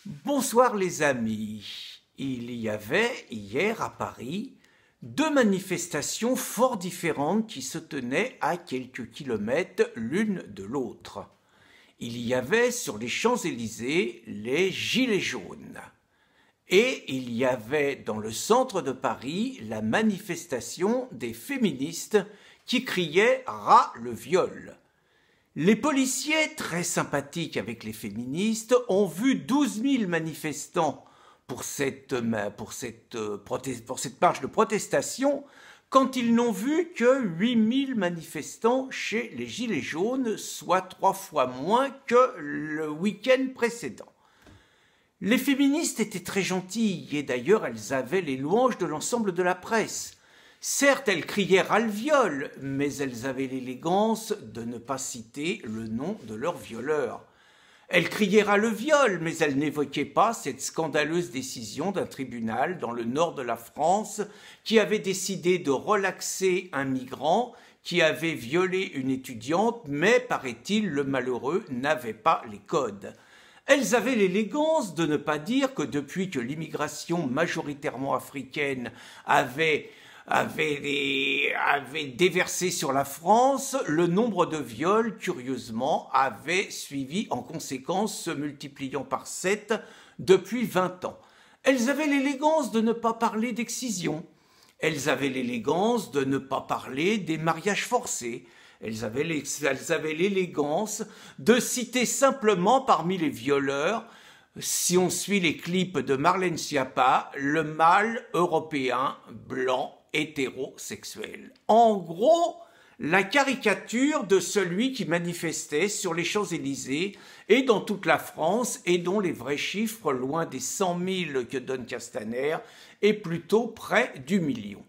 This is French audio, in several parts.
Bonsoir les amis. Il y avait hier à Paris deux manifestations fort différentes qui se tenaient à quelques kilomètres l'une de l'autre. Il y avait sur les Champs-Élysées les Gilets jaunes. Et il y avait dans le centre de Paris la manifestation des féministes qui criaient « Ras le viol ». Les policiers, très sympathiques avec les féministes, ont vu 12 000 manifestants pour cette marche de protestation, quand ils n'ont vu que 8 000 manifestants chez les Gilets jaunes, soit 3 fois moins que le week-end précédent. Les féministes étaient très gentilles, et d'ailleurs elles avaient les louanges de l'ensemble de la presse. Certes, elles criaient ras le viol, mais elles avaient l'élégance de ne pas citer le nom de leur violeur. Elles criaient ras le viol, mais elles n'évoquaient pas cette scandaleuse décision d'un tribunal dans le nord de la France qui avait décidé de relaxer un migrant qui avait violé une étudiante, mais, paraît-il, le malheureux n'avait pas les codes. Elles avaient l'élégance de ne pas dire que depuis que l'immigration majoritairement africaine avait déversé sur la France, le nombre de viols, curieusement, avait suivi en conséquence, se multipliant par 7 depuis 20 ans. Elles avaient l'élégance de ne pas parler d'excision. Elles avaient l'élégance de ne pas parler des mariages forcés. Elles avaient l'élégance de citer simplement parmi les violeurs, si on suit les clips de Marlène Schiappa, le mâle européen blanc hétérosexuel. En gros, la caricature de celui qui manifestait sur les Champs-Élysées et dans toute la France et dont les vrais chiffres, loin des 100 000 que donne Castaner, est plutôt près du million.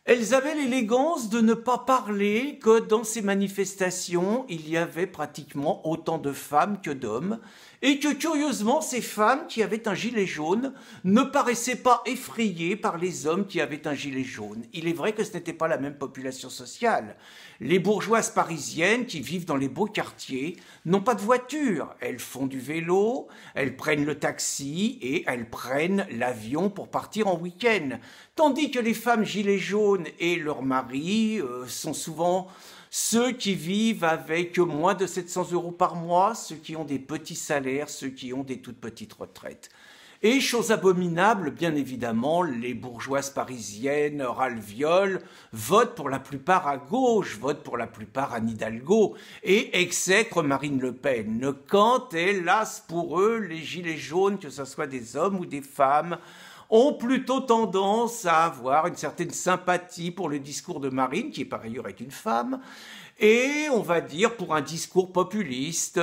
Elles avaient l'élégance de ne pas parler que dans ces manifestations, il y avait pratiquement autant de femmes que d'hommes, et que curieusement, ces femmes qui avaient un gilet jaune ne paraissaient pas effrayées par les hommes qui avaient un gilet jaune. Il est vrai que ce n'était pas la même population sociale. Les bourgeoises parisiennes qui vivent dans les beaux quartiers n'ont pas de voiture. Elles font du vélo, elles prennent le taxi et elles prennent l'avion pour partir en week-end. Tandis que les femmes gilets jaunes et leurs maris sont souvent ceux qui vivent avec moins de 700 € par mois, ceux qui ont des petits salaires, ceux qui ont des toutes petites retraites. Et chose abominable, bien évidemment, les bourgeoises parisiennes ras le viol votent pour la plupart à gauche, votent pour la plupart Anne Hidalgo et exècrent Marine Le Pen. Quand, hélas pour eux, les gilets jaunes, que ce soit des hommes ou des femmes, ont plutôt tendance à avoir une certaine sympathie pour le discours de Marine, qui par ailleurs est une femme, et on va dire pour un discours populiste,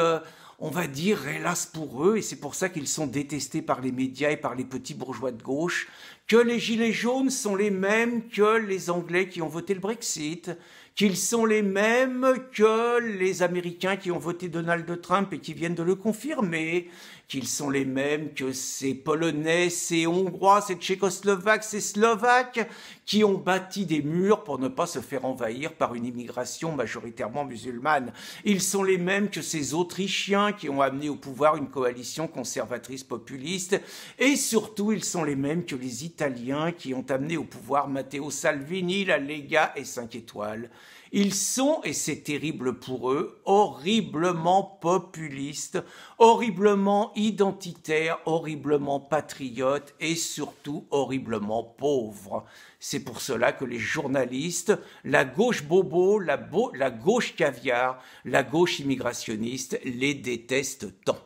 on va dire hélas pour eux, et c'est pour ça qu'ils sont détestés par les médias et par les petits bourgeois de gauche, que les gilets jaunes sont les mêmes que les Anglais qui ont voté le Brexit, qu'ils sont les mêmes que les Américains qui ont voté Donald Trump et qui viennent de le confirmer, qu'ils sont les mêmes que ces Polonais, ces Hongrois, ces Tchécoslovaques, ces Slovaques qui ont bâti des murs pour ne pas se faire envahir par une immigration majoritairement musulmane. Ils sont les mêmes que ces Autrichiens qui ont amené au pouvoir une coalition conservatrice populiste, et surtout ils sont les mêmes que les Italiens qui ont amené au pouvoir Matteo Salvini, la Lega et 5 étoiles. Ils sont, et c'est terrible pour eux, horriblement populistes, horriblement identitaires, horriblement patriotes et surtout horriblement pauvres. C'est pour cela que les journalistes, la gauche bobo, la gauche caviar, la gauche immigrationniste les détestent tant.